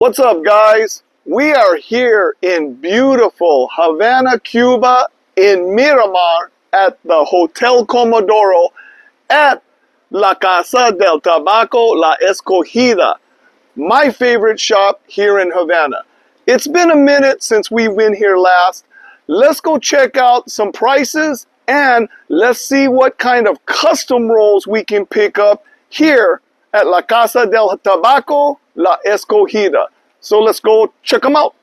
What's up, guys? We are here in beautiful Havana, Cuba, in Miramar at the Hotel Comodoro at La Casa del Tabaco La Escogida, my favorite shop here in Havana. It's been a minute since we've been here last. Let's go check out some prices and let's see what kind of custom rolls we can pick up here at La Casa del Tabaco La Escogida. So let's go check them out.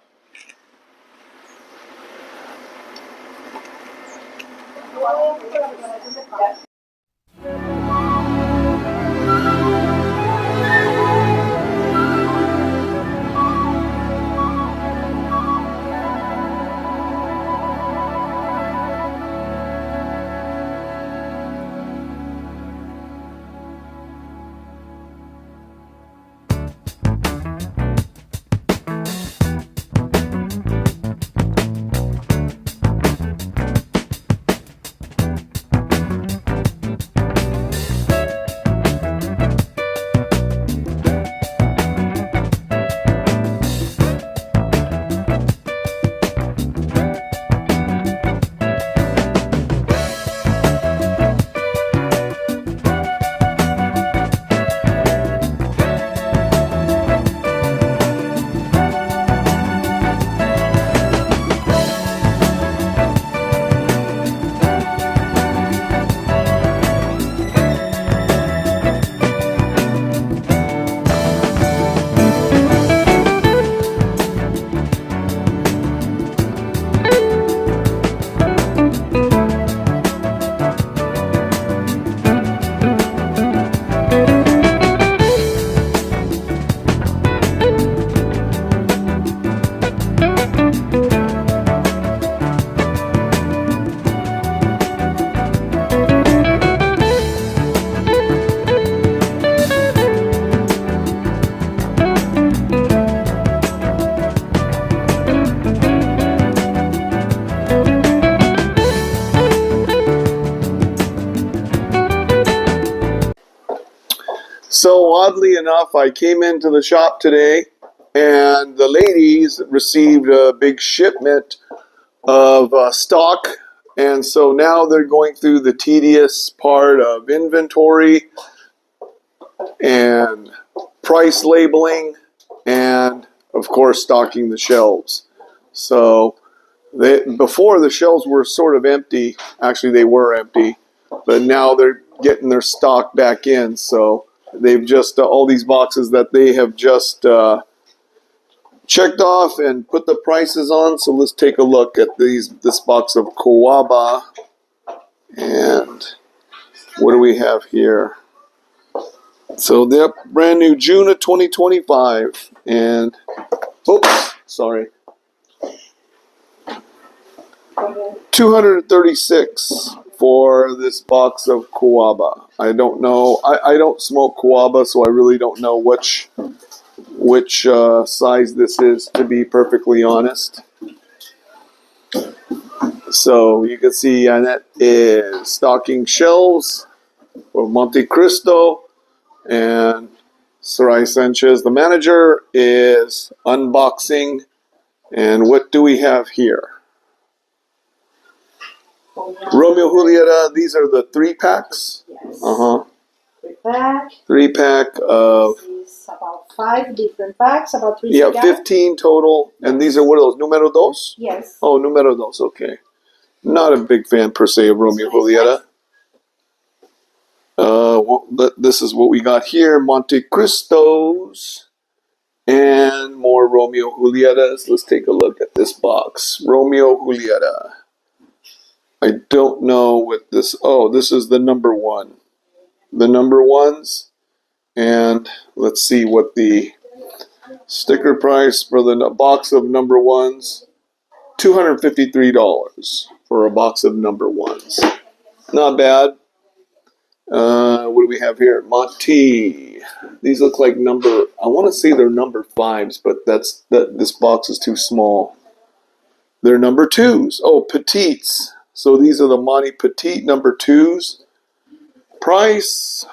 So oddly enough, I came into the shop today and the ladies received a big shipment of stock. And so now they're going through the tedious part of inventory and price labeling and, of course, stocking the shelves. So before the shelves were sort of empty. Actually, they were empty. But now they're getting their stock back in. So they've just, all these boxes that they have just checked off and put the prices on. So let's take a look at this box of Cohiba. And what do we have here? So they're brand new, June of 2025. And, oops, sorry. 236 for this box of Cohiba. I don't know. I don't smoke Cohiba, so I really don't know which size this is, to be perfectly honest. So you can see Annette is stocking shelves for Montecristo, and Sarai Sanchez, the manager, is unboxing. And what do we have here? Romeo Julieta, these are the 3-packs? Yes. 3-pack. 3-pack of... This is about 5 different packs, about 3 Yeah, cigars. 15 total. And these are what are those? Numero dos? Yes. Oh, numero dos, okay. Not a big fan per se of Romeo Julieta. This is what we got here. Montecristos. And more Romeo Julietas. Let's take a look at this box. Romeo Julieta. I don't know what this... Oh, this is the number 1. The number 1s. And let's see what the sticker price for the box of number 1s. $253 for a box of number 1s. Not bad. What do we have here? Monty. These look like number... I want to say they're number 5s, but this box is too small. They're number 2s. Oh, petites. So these are the Monty Petite number 2s. Price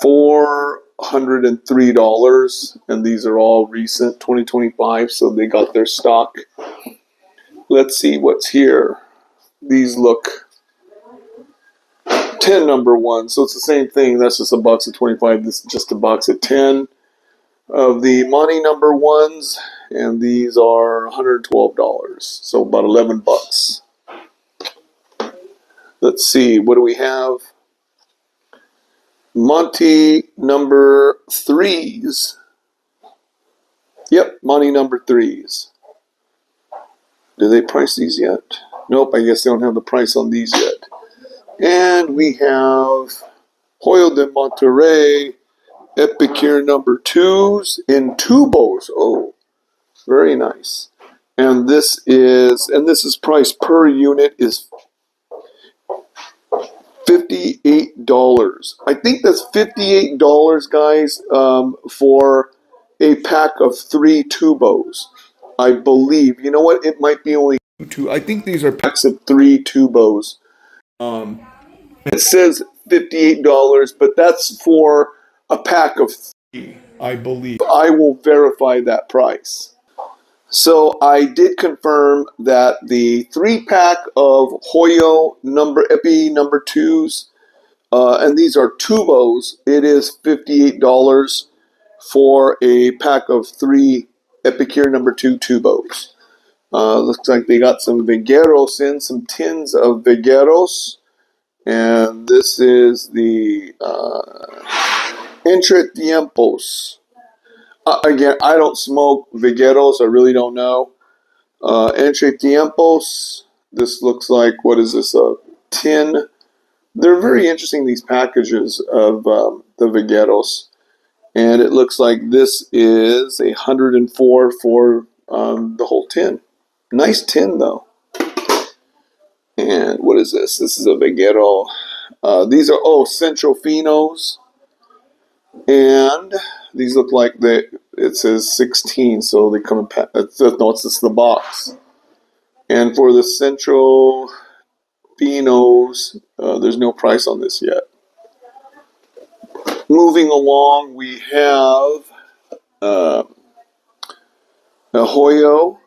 for $103, and these are all recent, 2025, so they got their stock. Let's see what's here. These look 10 number one, so it's the same thing. That's just a box of 25. This is just a box of 10 of the money number ones, and these are $112, so about 11 bucks. Let's see, what do we have? Monty number threes. Yep, Monty number threes. Do they price these yet? Nope, I guess they don't have the price on these yet. And we have Hoyo de Monterrey Epicure number twos in tubos. Oh, very nice. And this is price per unit is $58. I think that's $58, guys, for a pack of 3 tubos. I believe. You know what? It might be only 2. I think these are packs of 3 tubos. It says $58, but that's for a pack of 3, I believe. I will verify that price. So I did confirm that the 3-pack of Hoyo Epi number 2s, and these are tubos, it is $58 for a pack of 3 Epicure number 2 tubos. Looks like they got some Vigueros in, some tins of Vigueros. And this is the Entre Tiempos. Again, I don't smoke Vigueros. I really don't know. Entre Tiempos. This looks like, what is this, a tin? They're very interesting, these packages of the Vigueros. And it looks like this is 104 for the whole tin. Nice tin, though. And what is this? This is a Viguero. These are, Centro Finos. And these look like it says 16, so they come in, no, it's just the box. And for the Centro Finos, there's no price on this yet. Moving along, we have a Hoyo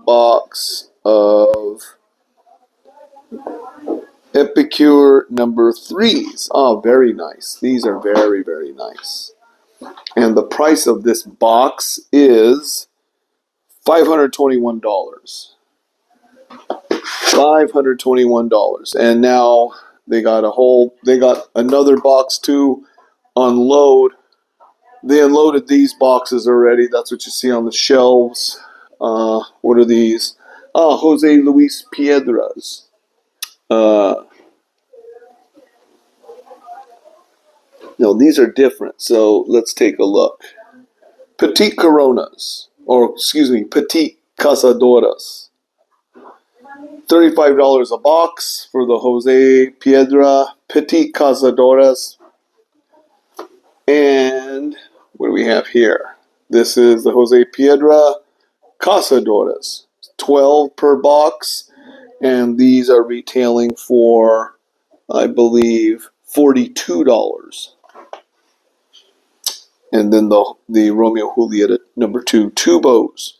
box of Epicure number 3s. Oh, very nice. These are very, very nice. And the price of this box is $521. $521. And now they got another box to unload. They unloaded these boxes already. That's what you see on the shelves. What are these? Jose Luis Piedras. No, these are different. So let's take a look. Petite Coronas, or excuse me, Petite Casadoras. $35 a box for the Jose Piedra Petite Casadoras. And what do we have here? This is the Jose Piedra Casadoras. 12 per box. And these are retailing for, I believe, $42. And then the Romeo Juliet number 2 tubos.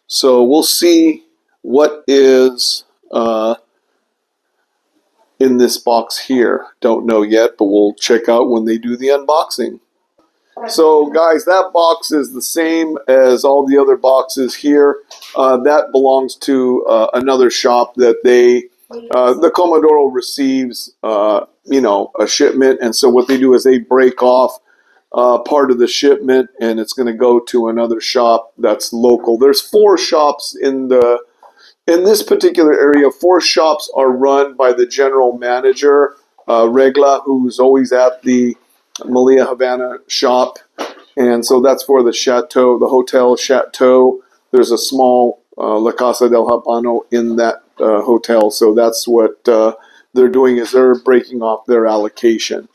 So we'll see what is in this box here. Don't know yet, but we'll check out when they do the unboxing. So guys, that box is the same as all the other boxes here. That belongs to another shop that the Comodoro receives, a shipment. And so what they do is they break off part of the shipment, and it's going to go to another shop that's local. There's 4 shops in this particular area. 4 shops are run by the general manager, Regla, who's always at the Malia Havana shop. And so that's for the Chateau, the Hotel Chateau. There's a small La Casa del Habano in that hotel. So that's what they're doing, is they're breaking off their allocation.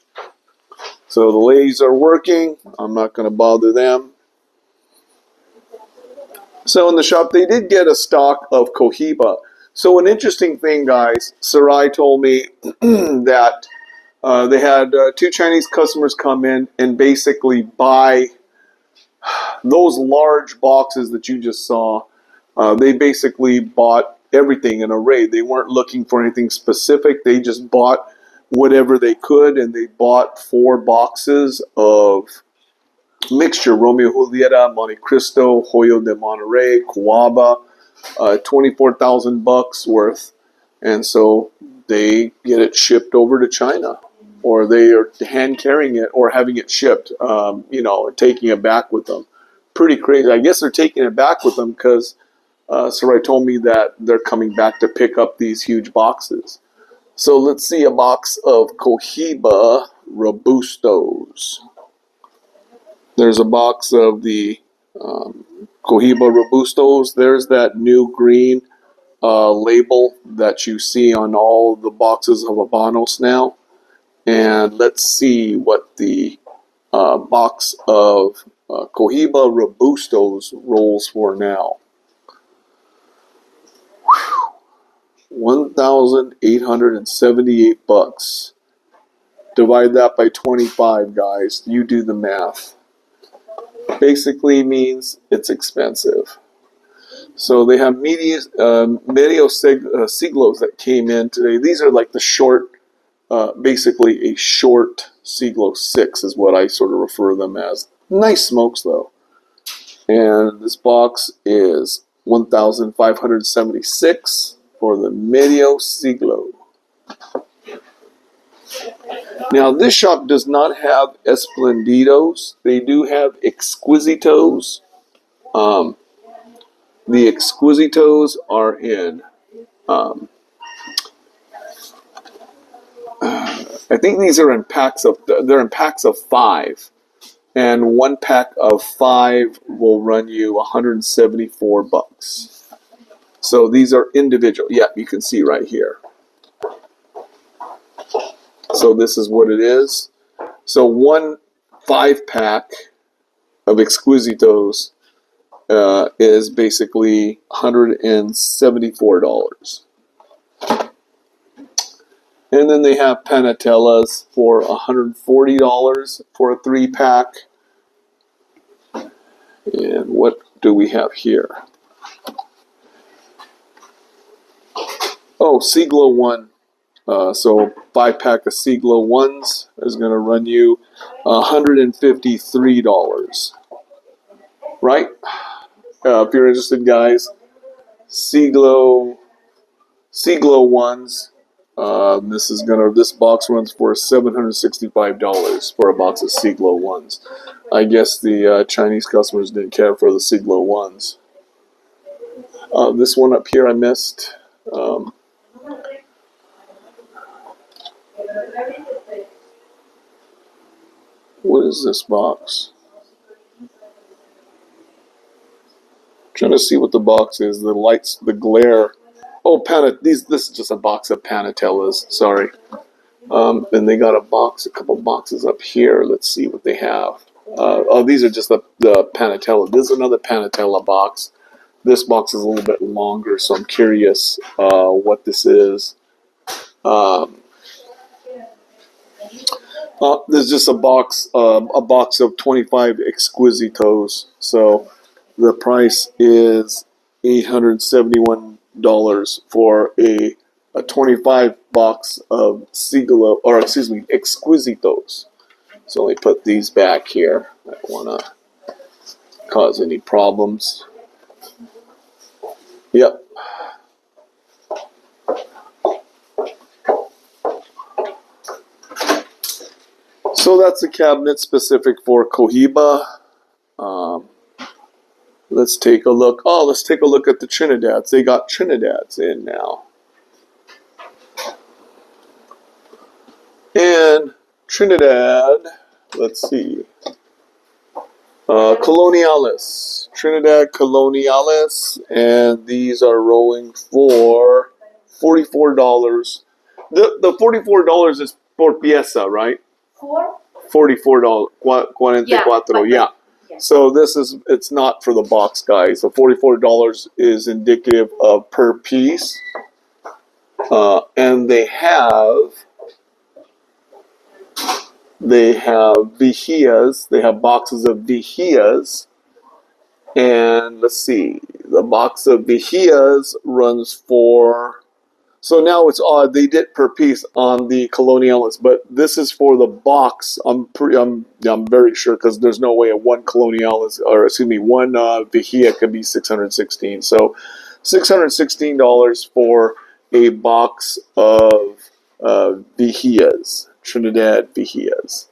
So the ladies are working. I'm not going to bother them. So in the shop, they did get a stock of Cohiba. So an interesting thing, guys, Sarai told me that They had two Chinese customers come in and basically buy those large boxes that you just saw. They basically bought everything in array. They weren't looking for anything specific. They just bought whatever they could, and they bought 4 boxes of mixture: Romeo Julieta, Montecristo, Hoyo de Monterrey, Cohiba, $24,000 worth, and so they get it shipped over to China, or they are hand carrying it or having it shipped, taking it back with them. Pretty crazy. I guess they're taking it back with them because Sarai told me that they're coming back to pick up these huge boxes. So let's see a box of Cohiba Robustos. There's a box of the Cohiba Robustos. There's that new green label that you see on all the boxes of Habanos now. And let's see what the box of Cohiba Robustos rolls for now. $1,878. Divide that by 25, guys. You do the math. Basically means it's expensive. So they have medio siglos that came in today. These are like the short, basically a short siglo 6 is what I sort of refer to them as. Nice smokes though. And this box is $1,576 for the medio siglo. Now, this shop does not have Esplendidos. They do have Exquisitos. The Exquisitos are in, I think these are in packs of, they're in packs of 5. And one pack of 5 will run you $174. So these are individual. Yeah, you can see right here. So this is what it is. So one 5-pack of Exquisitos is basically $174. And then they have Panatellas for $140 for a 3-pack. And what do we have here? Oh, Siglo 1. So 5-pack of Siglo 1s is going to run you $153. Right? If you're interested, guys, Siglo 1s. This box runs for $765 for a box of Siglo 1s. I guess the Chinese customers didn't care for the Siglo 1s. This one up here I missed. What is this box? Trying to see what the box is. The lights, the glare. Oh, this is just a box of Panatellas. Sorry. And they got a couple boxes up here. Let's see what they have. These are just the Panatella. This is another Panatella box. This box is a little bit longer, so I'm curious what this is. There's just a box of 25 Exquisitos. So the price is $871 for a 25 box of Exquisitos. So let me put these back here. I don't want to cause any problems. Yep. So that's a cabinet specific for Cohiba. Let's take a look. Oh, let's take a look at the Trinidads. They got Trinidads in now. And Trinidad, let's see. Coloniales. Trinidad Coloniales. And these are rolling for $44. The $44 is por pieza, right? $44. 44. Yeah. So it's not for the box, guys. The $44 is indicative of per piece. And they have They have Vigías. They have boxes of Vigías. And let's see, the box of Vigías runs for. So now it's odd. They did per piece on the Coloniales, but this is for the box. I'm very sure because there's no way a one Coloniales or excuse me one Vigía could be 616. So $616 for a box of Vigías, Trinidad Vigías.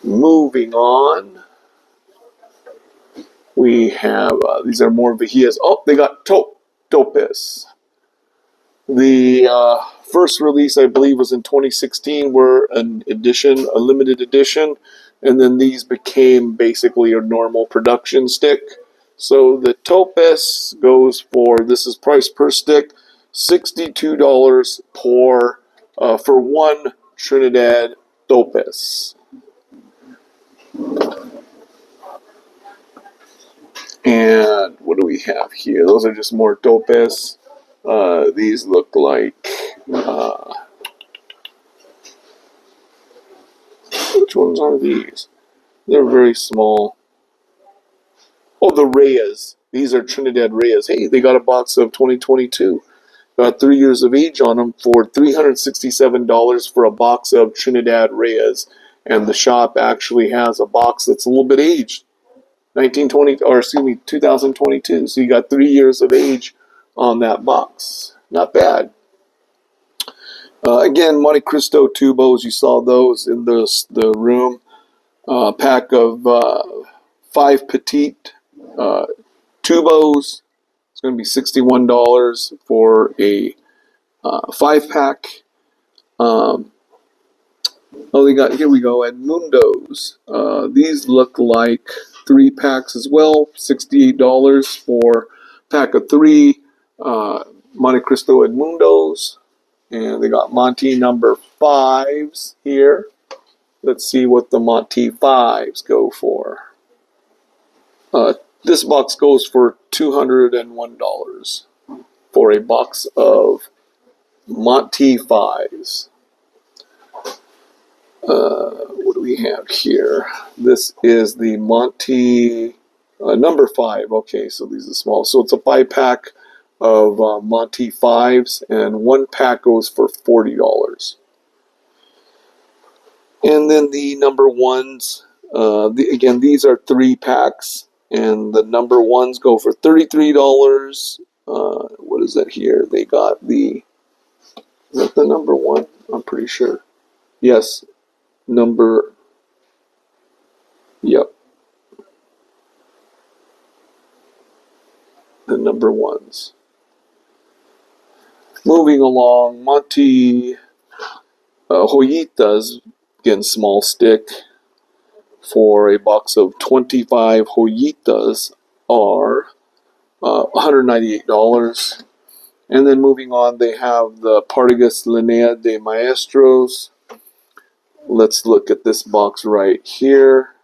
Moving on, we have these are more Vigías. Oh, they got Topes. The first release, I believe, was in 2016, were an edition, a limited edition, and then these became basically a normal production stick. So the Topes goes for, this is price per stick, $62 for one Trinidad Topes. And what do we have here? Those are just more Topes. These look like, which ones are these? They're very small. Oh, the Reyes. These are Trinidad Reyes. Hey, they got a box of 2022. Got 3 years of age on them for $367 for a box of Trinidad Reyes. And the shop actually has a box that's a little bit aged. 2022. So you got 3 years of age on that box. Not bad. Again, Montecristo tubos. You saw those in the room. Pack of 5 petite tubos. It's going to be $61 for a 5-pack. Here we go, Edmundos. These look like 3 packs as well. $68 for pack of 3 Montecristo Edmundos. And they got Monte number 5s here. Let's see what the Monte 5s go for. This box goes for $201 for a box of Monte 5s. What do we have here? This is the Monte number 5. Okay, so these are small. So it's a 5-pack of Monte 5s, and 1 pack goes for $40. And then the number 1s, again, these are 3 packs, and the number 1s go for $33. What is that here? They got is that the number 1? I'm pretty sure. Yes. Yep. The number 1s. Moving along, Monte Joyitas, again, small stick, for a box of 25 Joyitas are $198. And then moving on, they have the Partagas Linea de Maestros. Let's look at this box right here.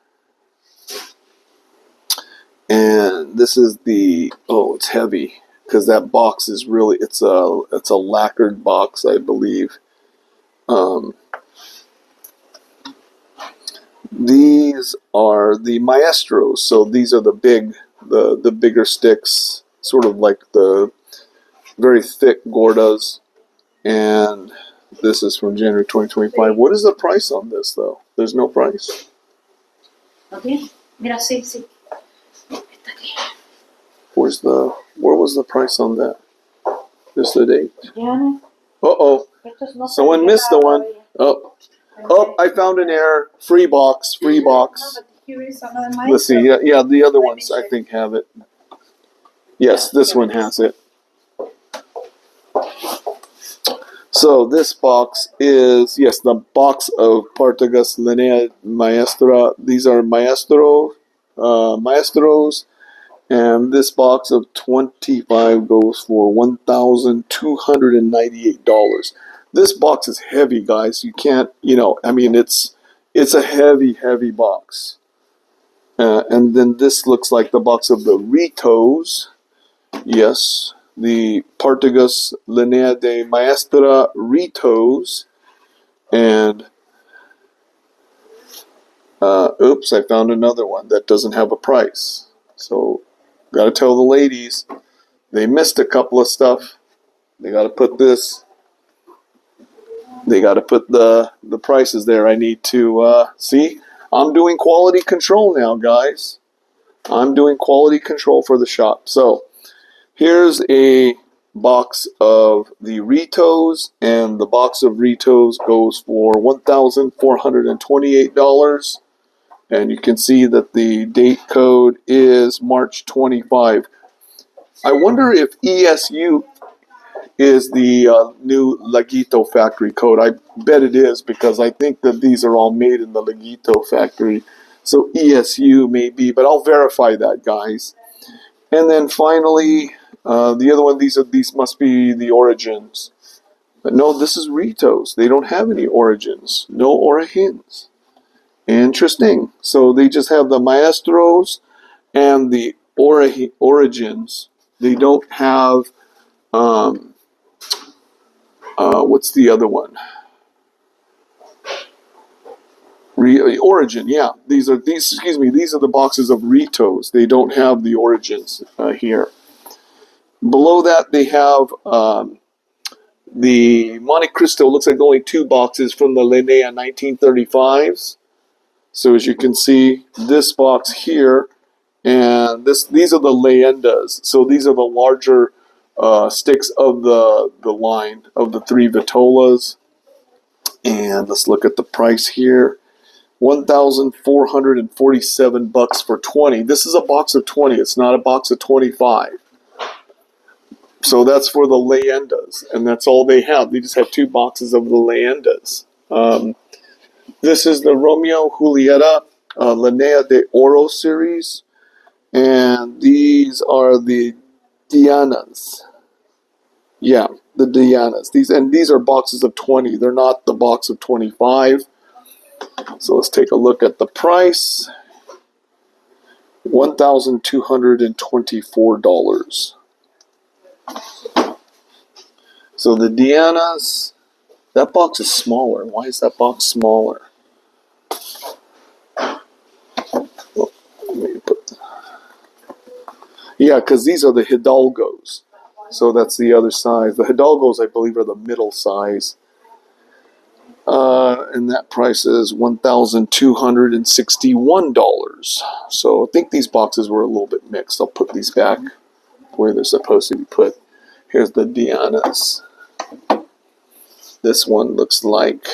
And this is it's heavy because that box is really, it's a lacquered box, I believe. These are the Maestros, so these are the bigger sticks, sort of like the very thick Gordas, and this is from January 2025. What is the price on this, though? There's no price. Okay. Mira, sí, sí. Está aquí. Where was the price on that? Just the date. Diana, Uh-oh. estos no Someone están missed the one. todavía. Oh, I found an error. Free box. No, but here is another Let's see. Yeah, the other ones I think have it. Yes, this one has it. So this box is, yes, the box of Partagas Linea Maestra. These are Maestros. And this box of 25 goes for $1,298. This box is heavy, guys. You can't, it's a heavy box. And then this looks like the box of the Ritos. Yes, the Partagas Linea de Maestra Ritos. And oops, I found another one that doesn't have a price. So, gotta tell the ladies, they missed a couple of stuff. They gotta put this. They gotta put the prices there. I need to see. I'm doing quality control now, guys. I'm doing quality control for the shop. So, here's a box of the Ritos, and the box of Ritos goes for $1,428. And you can see that the date code is March 25. I wonder if ESU is the new Laguito factory code. I bet it is, because I think that these are all made in the Laguito factory. So ESU may be, but I'll verify that, guys. And then finally, the other one, these must be the origins. But no, this is Ritos. They don't have any origins. No origins. Interesting. So they just have the maestros and the origins. They don't have what's the other one? Origin. Yeah, these are the boxes of Ritos. They don't have the origins here. Below that, they have the Montecristo. Looks like only 2 boxes from the Linea 1935s. So as you can see, this box here, and these are the leyendas. So these are the larger sticks of the line of the 3 Vitolas. And let's look at the price here. $1,447 for 20. This is a box of 20. It's not a box of 25. So that's for the leyendas, and that's all they have. They just have 2 boxes of the leyendas. This is the Romeo Julieta Linea de Oro series, and these are the Dianas. Yeah, the Dianas. These are boxes of 20. They're not the box of 25. So let's take a look at the price. $1,224. So the Dianas, that box is smaller. Why is that box smaller? Yeah, because these are the Hidalgos. So that's the other size. The Hidalgos, I believe, are the middle size. And that price is $1,261. So I think these boxes were a little bit mixed. I'll put these back where they're supposed to be put. Here's the Dianas. This one looks like,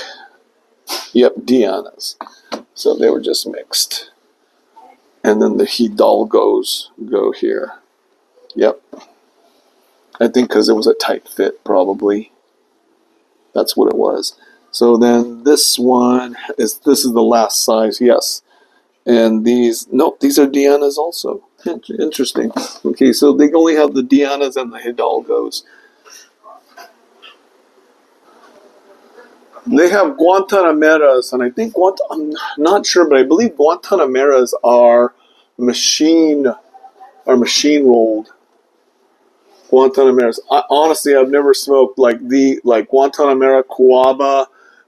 yep, Dianas. So they were just mixed. And then the Hidalgos go here. Yep. I think because it was a tight fit, probably. That's what it was. So then this one this is the last size, yes. And these are Dianas also. Interesting. Okay, so they only have the Dianas and the Hidalgos. They have Guantanameras, and I think I'm not sure, but I believe Guantanameras are machine rolled. Guantanameras. Honestly, I've never smoked like Guantanamera, Cohiba,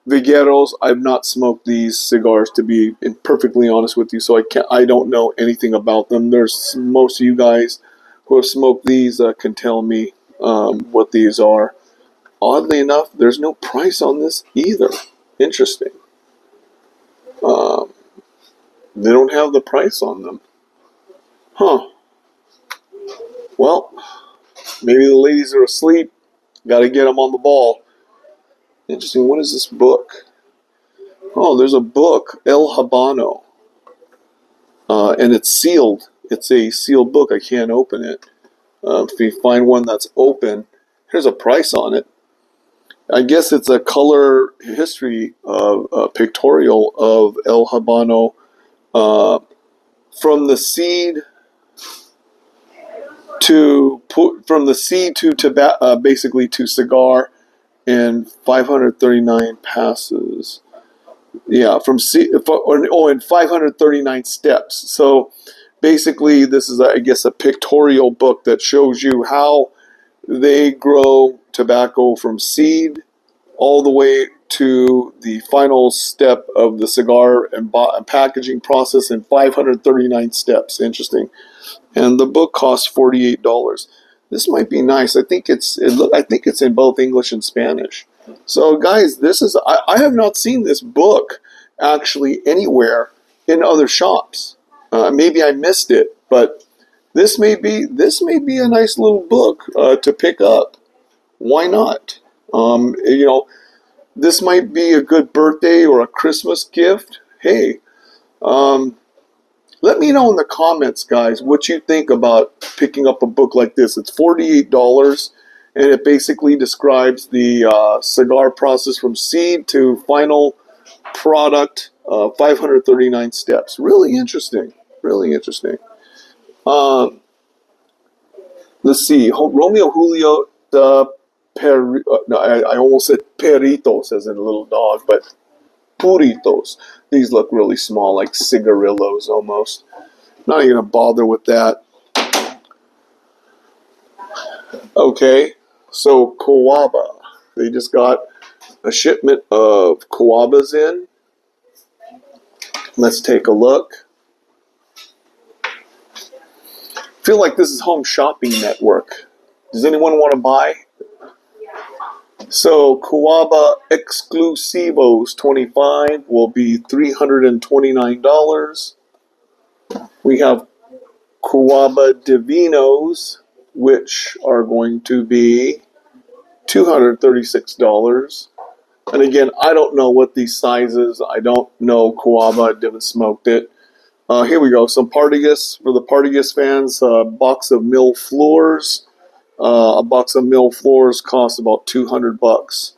Vigueros. I've not smoked these cigars, to be perfectly honest with you. So I don't know anything about them. There's most of you guys who have smoked these can tell me what these are. Oddly enough, there's no price on this either. Interesting. They don't have the price on them. Huh. Well, maybe the ladies are asleep. Got to get them on the ball. Interesting. What is this book? Oh, there's a book, El Habano. And it's sealed. It's a sealed book. I can't open it. If you find one that's open, here's a price on it. I guess it's a color history pictorial of El Habano from the seed to basically to cigar in 539 passes. Yeah, from in 539 steps. So basically, this is, I guess, a pictorial book that shows you how they grow tobacco from seed all the way to the final step of the cigar and packaging process in 539 steps. Interesting. And the book costs $48. This might be nice. I think it's in both English and Spanish. So guys, I have not seen this book actually anywhere in other shops. Maybe I missed it, but this may be a nice little book to pick up. Why not? This might be a good birthday or a Christmas gift. Hey, let me know in the comments, guys, what you think about picking up a book like this. It's $48, and it basically describes the cigar process from seed to final product, 539 steps. Really interesting. Really interesting. Let's see. Romeo Julio I almost said perritos as in a little dog, but puritos. These look really small, like cigarillos almost. Not even gonna bother with that. Okay, so Cohiba. They just got a shipment of Cohibas in. Let's take a look. I feel like this is Home Shopping Network. Does anyone want to buy? So Cohiba Exclusivos 25 will be $329. We have Cohiba Divinos, which are going to be $236. And again, I don't know what these sizes. I don't know Cohiba. I haven't smoked it. Here we go. Some Partagas for the Partagas fans. A box of mill floors. A box of mill floors costs about $200.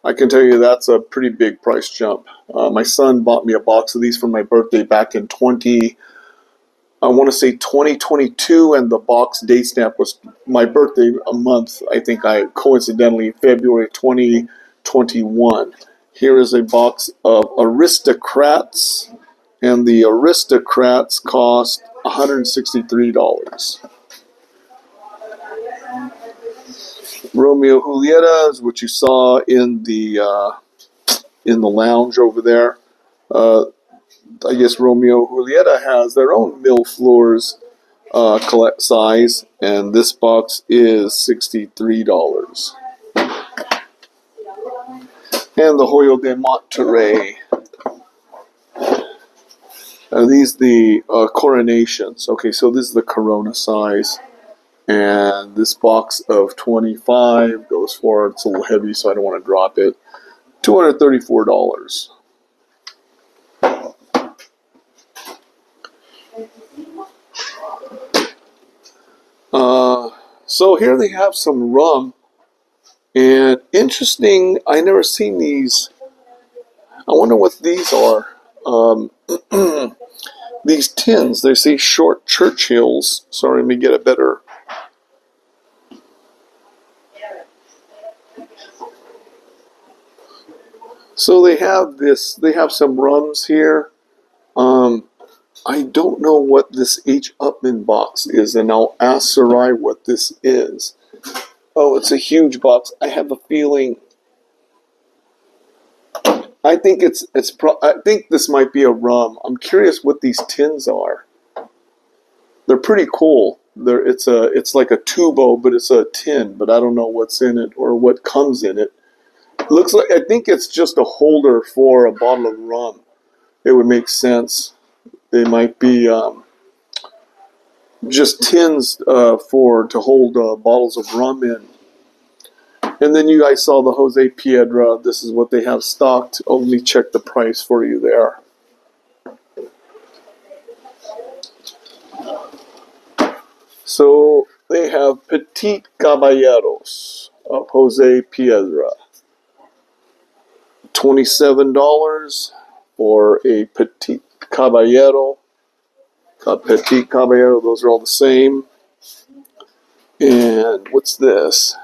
I can tell you that's a pretty big price jump. My son bought me a box of these for my birthday back in 2022, and the box date stamp was my birthday a month. I think coincidentally February 2021. Here is a box of Aristocrats, and the Aristocrats cost $163. Romeo Julieta is what you saw in the lounge over there. I guess Romeo Julieta has their own mill floors collect size, and this box is $63. And the Hoyo de Monterrey. Are these the coronations? Okay, so this is the Corona size. And this box of 25 goes for, it's a little heavy, so I don't want to drop it, $234. So here they have some rum. And interesting, I never seen these. I wonder what these are. These tins, they say short Churchills. Sorry, let me get a better. So they have this, they have some rums here. I don't know what this H. Upman box is, and I'll ask Sarai what this is. Oh, it's a huge box. I have a feeling. I think I think this might be a rum. I'm curious what these tins are. They're pretty cool. It's like a tubo, but it's a tin. But I don't know what's in it or what comes in it. Looks like, I think it's just a holder for a bottle of rum. It would make sense. They might be just tins to hold bottles of rum in. And then you guys saw the Jose Piedra. This is what they have stocked. Oh, let me check the price for you there. So they have Petite Caballeros of Jose Piedra. $27 for a Petite Caballero. A Petite Caballero, those are all the same. And what's this?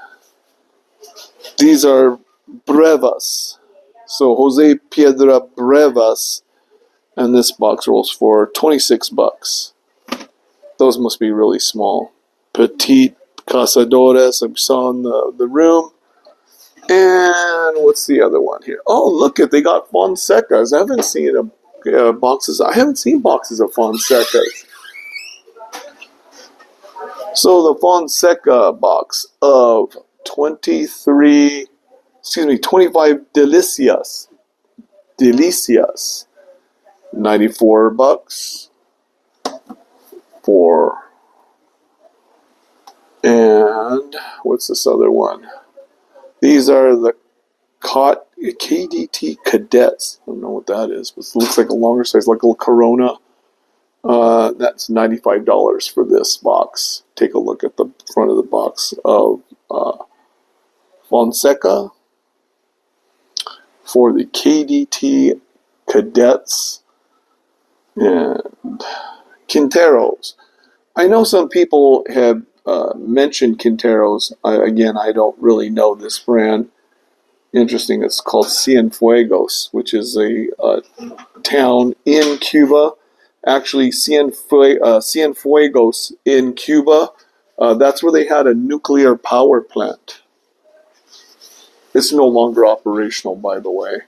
These are Brevas. So Jose Piedra Brevas, and this box rolls for $26. Those must be really small. Petite Cazadores, I saw in the room. And what's the other one here? Oh, look at, they got Fonsecas. I haven't seen boxes. I haven't seen boxes of Fonsecas. So the Fonseca box of 25 Delicias, $94 for, and what's this other one? These are the KDT Cadets. I don't know what that is, but it looks like a longer size, like a little Corona. That's $95 for this box. Take a look at the front of the box of Fonseca for the KDT Cadets and Quinteros. I know some people have mentioned Quinteros. Again, I don't really know this brand. Interesting, it's called Cienfuegos, which is a town in Cuba. Actually, Cienfuegos in Cuba, that's where they had a nuclear power plant. It's no longer operational, by the way.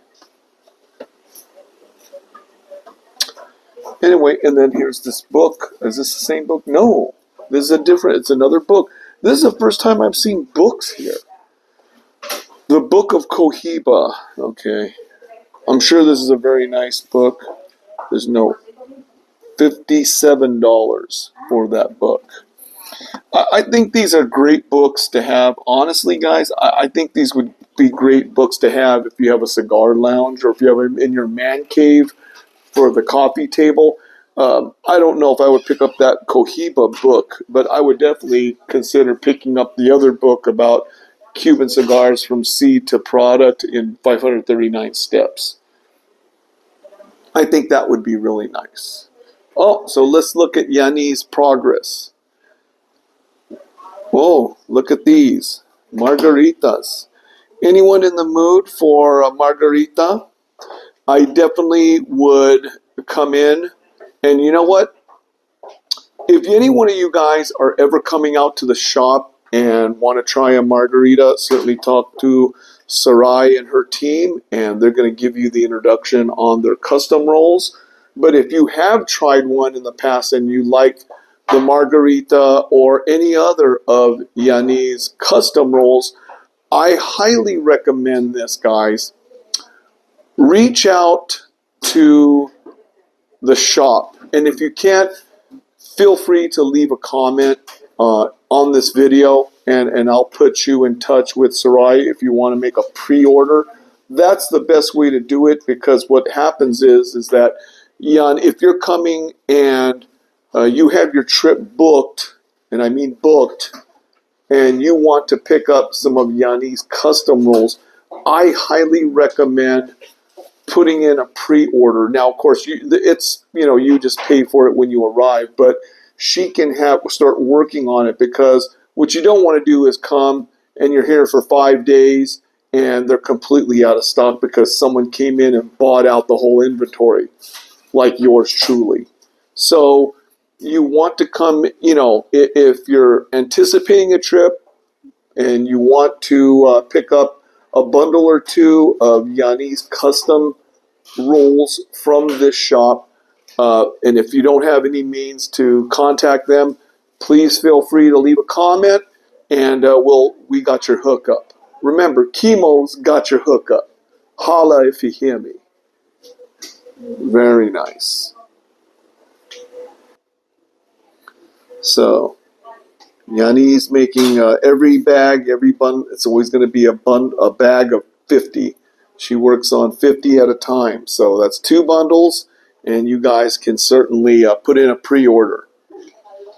Anyway, and then here's this book. Is this the same book? No, this is it's another book. This is the first time I've seen books here. The Book of Cohiba. Okay. I'm sure this is a very nice book. There's no $57 for that book. I think these are great books to have. Honestly, guys, I think these would be great books to have if you have a cigar lounge or if you have them in your man cave for the coffee table. I don't know if I would pick up that Cohiba book, but I would definitely consider picking up the other book about Cuban cigars from seed to product in 539 steps. I think that would be really nice. Oh, so let's look at Yanni's progress. Oh, look at these. Margaritas. Anyone in the mood for a margarita? I definitely would come in. And you know what? If any one of you guys are ever coming out to the shop and want to try a margarita, certainly talk to Sarai and her team, and they're going to give you the introduction on their custom rolls. But if you have tried one in the past and you like the margarita or any other of Yanni's custom rolls, I highly recommend this, guys. Reach out to the shop. And if you can't, feel free to leave a comment on this video, and I'll put you in touch with Sarai if you want to make a pre-order. That's the best way to do it, because what happens is that, Jan, if you're coming and you have your trip booked, and I mean booked, and you want to pick up some of Yanni's custom rolls, I highly recommend putting in a pre-order. Now, of course, you just pay for it when you arrive, but she can start working on it, because what you don't want to do is come and you're here for 5 days and they're completely out of stock because someone came in and bought out the whole inventory, like yours truly. So you want to come, if you're anticipating a trip and you want to pick up a bundle or two of Yanni's custom rolls from this shop, and if you don't have any means to contact them, please feel free to leave a comment, and we got your hookup. Remember, Chemo's got your hookup. Holla if you hear me. Very nice. So, Yanni's making every bag, every bun. It's always going to be a bag of 50. She works on 50 at a time. So that's 2 bundles, and you guys can certainly put in a pre-order.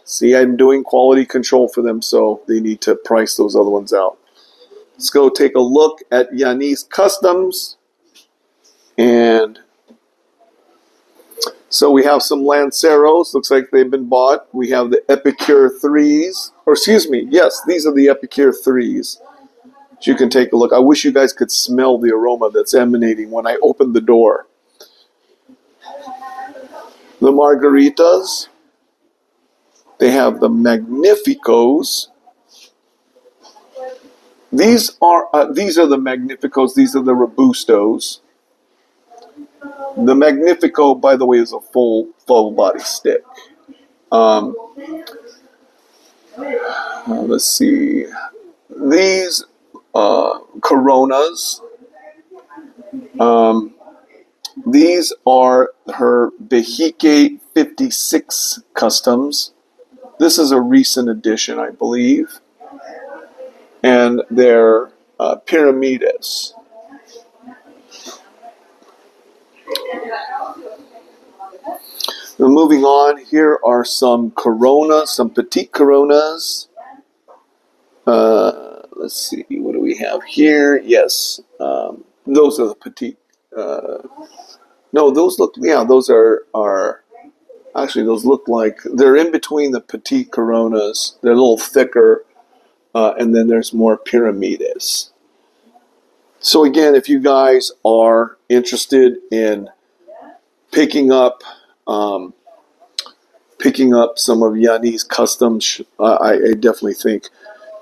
See, I'm doing quality control for them, so they need to price those other ones out. Let's go take a look at Yanni's Customs. And so we have some Lanceros. Looks like they've been bought. We have the Epicure 3s. Or excuse me, yes, these are the Epicure 3s. You can take a look. I wish you guys could smell the aroma that's emanating when I open the door. The Margaritas. They have the Magnificos. These are the Magnificos. These are the Robustos. The Magnifico, by the way, is a full body stick. Let's see. These Coronas. These are her Bejique 56 customs. This is a recent addition, I believe. And they're Pyramides. Now, moving on, here are some Coronas, some Petite Coronas. Let's see, what do we have here? Yes, those are the Petite. No, those look, yeah, those are actually, those look like, they're in between the Petite Coronas. They're a little thicker, and then there's more Pyramides. So again, if you guys are interested in picking up some of Yanni's customs, I definitely think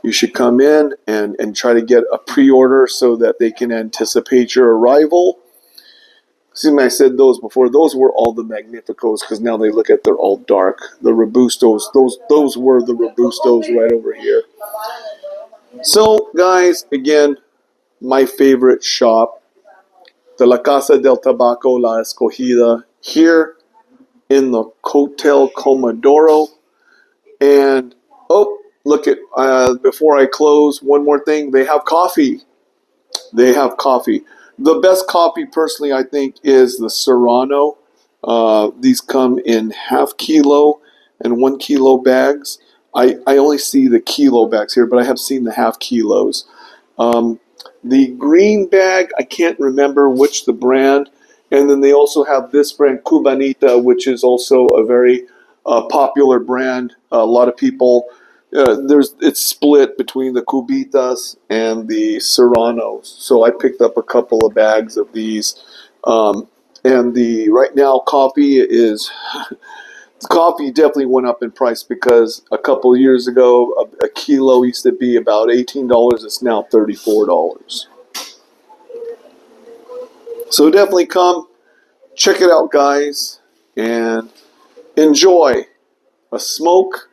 you should come in and try to get a pre-order so that they can anticipate your arrival. See, I said those before. Those were all the Magnificos because now they look at they're all dark. The Robustos, those were the Robustos right over here. So, guys, again, my favorite shop, the La Casa del Tabaco La Escogida, here in the Hotel Comodoro. And, oh, look at, before I close, one more thing. They have coffee. They have coffee. The best coffee, personally, I think, is the Serrano. These come in half kilo and 1 kilo bags. I only see the kilo bags here, but I have seen the half kilos. The green bag, I can't remember which the brand. And then they also have this brand, Cubanita, which is also a very popular brand. A lot of people, it's split between the Cubitas and the Serranos. So I picked up a couple of bags of these. And the right now coffee is coffee definitely went up in price because a couple of years ago a kilo used to be about $18. It's now $34. So definitely come check it out, guys, and enjoy a smoke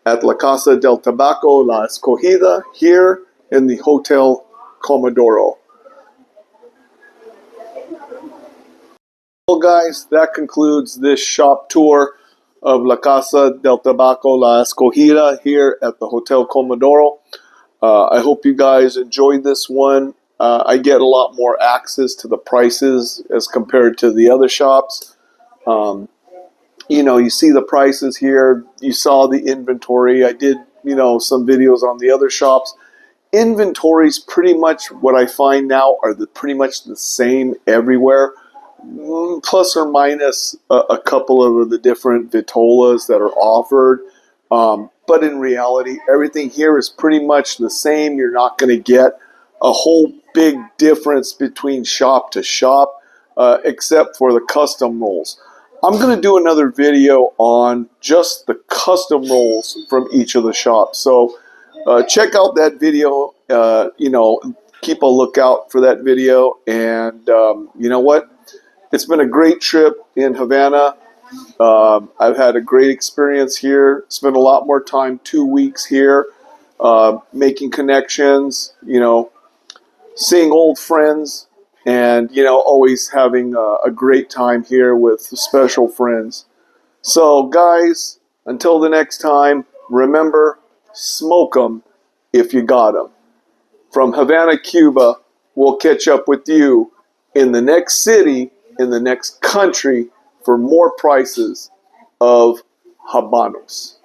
at La Casa del Tabaco La Escogida here in the Hotel Comodoro. Well, guys, that concludes this shop tour of La Casa del Tabaco La Escogida here at the Hotel Comodoro. I hope you guys enjoyed this one. I get a lot more access to the prices as compared to the other shops. You know, you see the prices here. You saw the inventory. I did, some videos on the other shops. Inventories, pretty much what I find now, are pretty much the same everywhere. Plus or minus a couple of the different vitolas that are offered. But in reality, everything here is pretty much the same. You're not going to get a whole big difference between shop to shop, except for the custom rolls. I'm going to do another video on just the custom rolls from each of the shops. So check out that video, keep a lookout for that video. And you know what? It's been a great trip in Havana. I've had a great experience here. Spent a lot more time, 2 weeks here, making connections, seeing old friends, and, always having a great time here with special friends. So, guys, until the next time, remember, smoke 'em if you got 'em. From Havana, Cuba, we'll catch up with you in the next city, in the next country, for more prices of Habanos.